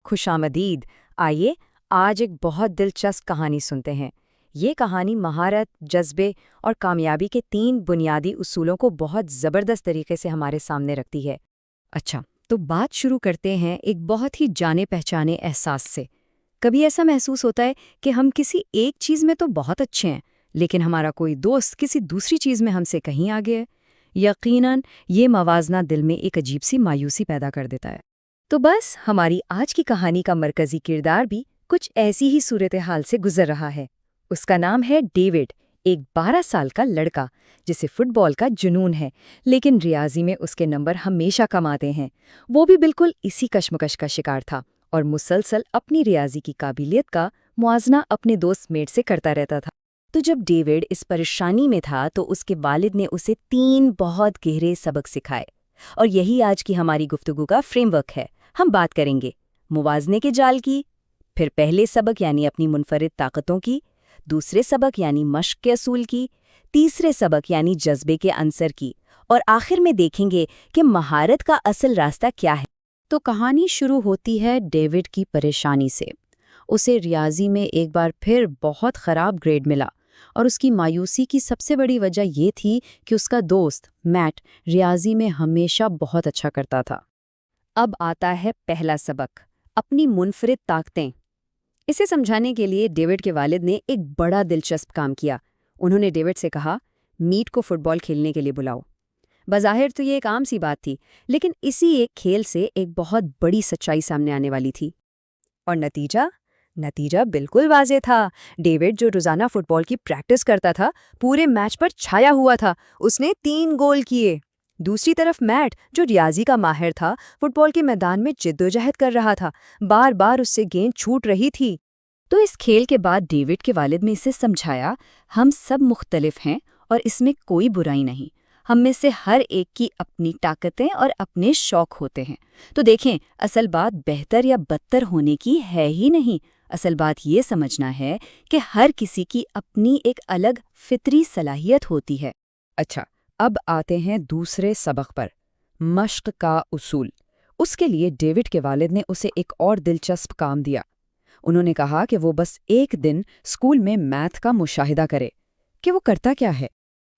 خوش آمدید۔ آئیے آج ایک بہت دلچسپ کہانی سنتے ہیں۔ یہ کہانی مہارت، جذبے اور کامیابی کے 3 بنیادی اصولوں کو بہت زبردست طریقے سے ہمارے سامنے رکھتی ہے۔ اچھا، تو بات شروع کرتے ہیں ایک بہت ہی جانے پہچانے احساس سے۔ کبھی ایسا محسوس ہوتا ہے کہ ہم کسی ایک چیز میں تو بہت اچھے ہیں، لیکن ہمارا کوئی دوست کسی دوسری چیز میں ہم سے کہیں آگے ہے۔ یقیناً یہ موازنہ دل میں ایک عجیب سی مایوسی پیدا کر دیتا ہے۔ تو بس ہماری آج کی کہانی کا مرکزی کردار بھی کچھ ایسی ہی صورتحال سے گزر رہا ہے۔ اس کا نام ہے ڈیوڈ، ایک 12 سال کا لڑکا جسے فٹ بال کا جنون ہے، لیکن ریاضی میں اس کے نمبر ہمیشہ کم آتے ہیں۔ وہ بھی بالکل اسی کشمکش کا شکار تھا اور مسلسل اپنی ریاضی کی قابلیت کا موازنہ اپنے دوست میٹ سے کرتا رہتا تھا۔ تو جب ڈیوڈ اس پریشانی میں تھا تو اس کے والد نے اسے 3 بہت گہرے سبق سکھائے، اور یہی آج کی ہماری گفتگو کا فریم ورک ہے۔ ہم بات کریں گے موازنے کے جال کی، پھر پہلے سبق یعنی اپنی منفرد طاقتوں کی، دوسرے سبق یعنی مشق کے اصول کی، تیسرے سبق یعنی جذبے کے عنصر کی، اور آخر میں دیکھیں گے کہ مہارت کا اصل راستہ کیا ہے۔ تو کہانی شروع ہوتی ہے ڈیوڈ کی پریشانی سے۔ اسے ریاضی میں ایک بار پھر بہت خراب گریڈ ملا، اور اس کی مایوسی کی سب سے بڑی وجہ یہ تھی کہ اس کا دوست میٹ ریاضی میں ہمیشہ بہت اچھا کرتا تھا۔ اب آتا ہے پہلا سبق، اپنی منفرد طاقتیں۔ اسے سمجھانے کے لیے ڈیوڈ کے والد نے ایک بڑا دلچسپ کام کیا۔ انہوں نے ڈیوڈ سے کہا، میٹ کو فٹ بال کھیلنے کے لیے بلاؤ۔ بظاہر تو یہ ایک عام سی بات تھی، لیکن اسی ایک کھیل سے ایک بہت بڑی سچائی سامنے آنے والی تھی۔ اور نتیجہ بالکل واضح تھا۔ ڈیوڈ جو روزانہ فٹ بال کی پریکٹس کرتا تھا، پورے میچ پر چھایا ہوا تھا۔ اس نے 3 گول کیے۔ دوسری طرف میٹ جو ریاضی کا ماہر تھا، فٹ بال کے میدان میں جدوجہد کر رہا تھا، بار بار اس سے گیند چھوٹ رہی تھی۔ تو اس کھیل کے بعد ڈیوڈ کے والد نے اسے سمجھایا، ہم سب مختلف ہیں اور اس میں کوئی برائی نہیں۔ ہم میں سے ہر ایک کی اپنی طاقتیں اور اپنے شوق ہوتے ہیں۔ تو دیکھیں، اصل بات بہتر یا بدتر ہونے کی ہے ہی نہیں، اصل بات یہ سمجھنا ہے کہ ہر کسی کی اپنی ایک الگ فطری صلاحیت ہوتی ہے۔ اچھا، اب آتے ہیں دوسرے سبق پر، مشق کا اصول۔ اس کے لیے ڈیوڈ کے والد نے اسے ایک اور دلچسپ کام دیا۔ انہوں نے کہا کہ وہ بس ایک دن اسکول میں میتھ کا مشاہدہ کرے کہ وہ کرتا کیا ہے۔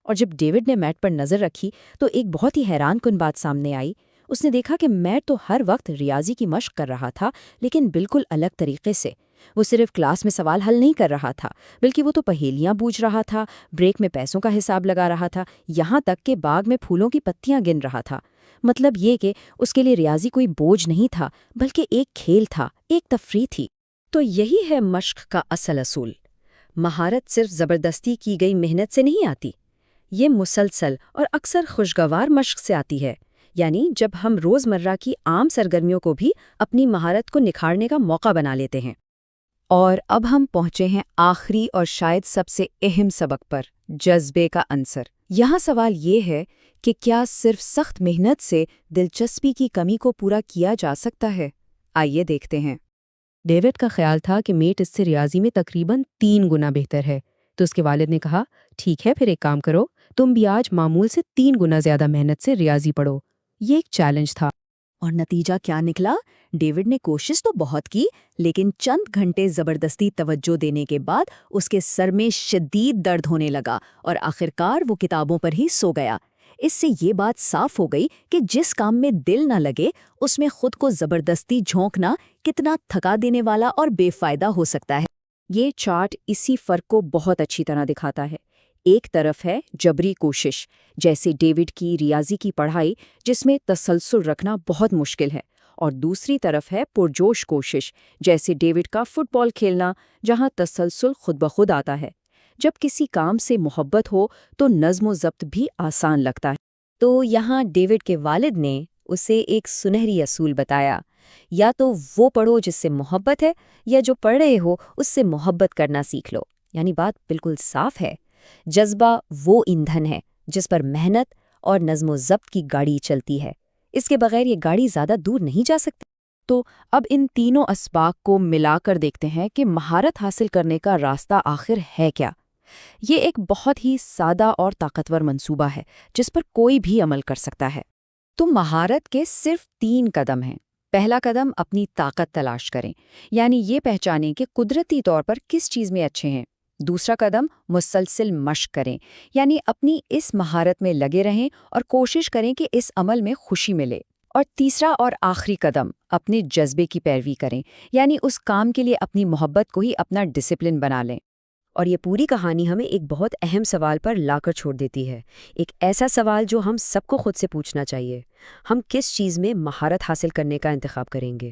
اور جب ڈیوڈ نے میٹ پر نظر رکھی تو ایک بہت ہی حیران کن بات سامنے آئی۔ اس نے دیکھا کہ میٹ تو ہر وقت ریاضی کی مشق کر رہا تھا، لیکن بالکل الگ طریقے سے۔ وہ صرف کلاس میں سوال حل نہیں کر رہا تھا، بلکہ وہ تو پہیلیاں بوجھ رہا تھا، بریک میں پیسوں کا حساب لگا رہا تھا، یہاں تک کہ باغ میں پھولوں کی پتیاں گن رہا تھا۔ مطلب یہ کہ اس کے لیے ریاضی کوئی بوجھ نہیں تھا، بلکہ ایک کھیل تھا، ایک تفریح تھی۔ تو یہی ہے مشق کا اصل اصول۔ مہارت صرف زبردستی کی گئی محنت سے نہیں آتی، یہ مسلسل اور اکثر خوشگوار مشق سے آتی ہے۔ یعنی جب ہم روزمرہ کی عام سرگرمیوں کو بھی اپنی مہارت کو نکھارنے کا موقع بنا لیتے ہیں۔ اور اب ہم پہنچے ہیں آخری اور شاید سب سے اہم سبق پر، جذبے کا عنصر۔ یہاں سوال یہ ہے کہ کیا صرف سخت محنت سے دلچسپی کی کمی کو پورا کیا جا سکتا ہے؟ آئیے دیکھتے ہیں۔ ڈیوڈ کا خیال تھا کہ میٹ اس سے ریاضی میں تقریباً 3 گنا بہتر ہے، تو اس کے والد نے کہا، ٹھیک ہے، پھر ایک کام کرو، تم بھی آج معمول سے 3 گنا زیادہ محنت سے ریاضی پڑھو۔ یہ ایک چیلنج تھا۔ اور نتیجہ کیا نکلا؟ ڈیوڈ نے کوشش تو بہت کی، لیکن چند گھنٹے زبردستی توجہ دینے کے بعد اس کے سر میں شدید درد ہونے لگا اور آخرکار وہ کتابوں پر ہی سو گیا۔ اس سے یہ بات صاف ہو گئی کہ جس کام میں دل نہ لگے، اس میں خود کو زبردستی جھونکنا کتنا تھکا دینے والا اور بے فائدہ ہو سکتا ہے۔ یہ چارٹ اسی فرق کو بہت اچھی طرح دکھاتا ہے۔ ایک طرف ہے جبری کوشش، جیسے ڈیوڈ کی ریاضی کی پڑھائی، جس میں تسلسل رکھنا بہت مشکل ہے، اور دوسری طرف ہے پرجوش کوشش، جیسے ڈیوڈ کا فٹ بال کھیلنا، جہاں تسلسل خود بخود آتا ہے۔ جب کسی کام سے محبت ہو تو نظم و ضبط بھی آسان لگتا ہے۔ تو یہاں ڈیوڈ کے والد نے اسے ایک سنہری اصول بتایا، یا تو وہ پڑھو جس سے محبت ہے، یا جو پڑھ رہے ہو اس سے محبت کرنا سیکھ لو۔ یعنی بات بالکل صاف ہے، جذبہ وہ ایندھن ہے جس پر محنت اور نظم و ضبط کی گاڑی چلتی ہے۔ اس کے بغیر یہ گاڑی زیادہ دور نہیں جا سکتی۔ تو اب ان تینوں اسباق کو ملا کر دیکھتے ہیں کہ مہارت حاصل کرنے کا راستہ آخر ہے کیا۔ یہ ایک بہت ہی سادہ اور طاقتور منصوبہ ہے جس پر کوئی بھی عمل کر سکتا ہے۔ تو مہارت کے صرف 3 قدم ہیں۔ پہلا قدم اپنی طاقت تلاش کریں، یعنی یہ پہچانیں کہ قدرتی طور پر کس چیز میں اچھے ہیں۔ دوسرا قدم مسلسل مشق کریں، یعنی اپنی اس مہارت میں لگے رہیں اور کوشش کریں کہ اس عمل میں خوشی ملے۔ اور تیسرا اور آخری قدم اپنے جذبے کی پیروی کریں، یعنی اس کام کے لیے اپنی محبت کو ہی اپنا ڈسپلن بنا لیں۔ اور یہ پوری کہانی ہمیں ایک بہت اہم سوال پر لا کر چھوڑ دیتی ہے، ایک ایسا سوال جو ہم سب کو خود سے پوچھنا چاہیے: ہم کس چیز میں مہارت حاصل کرنے کا انتخاب کریں گے؟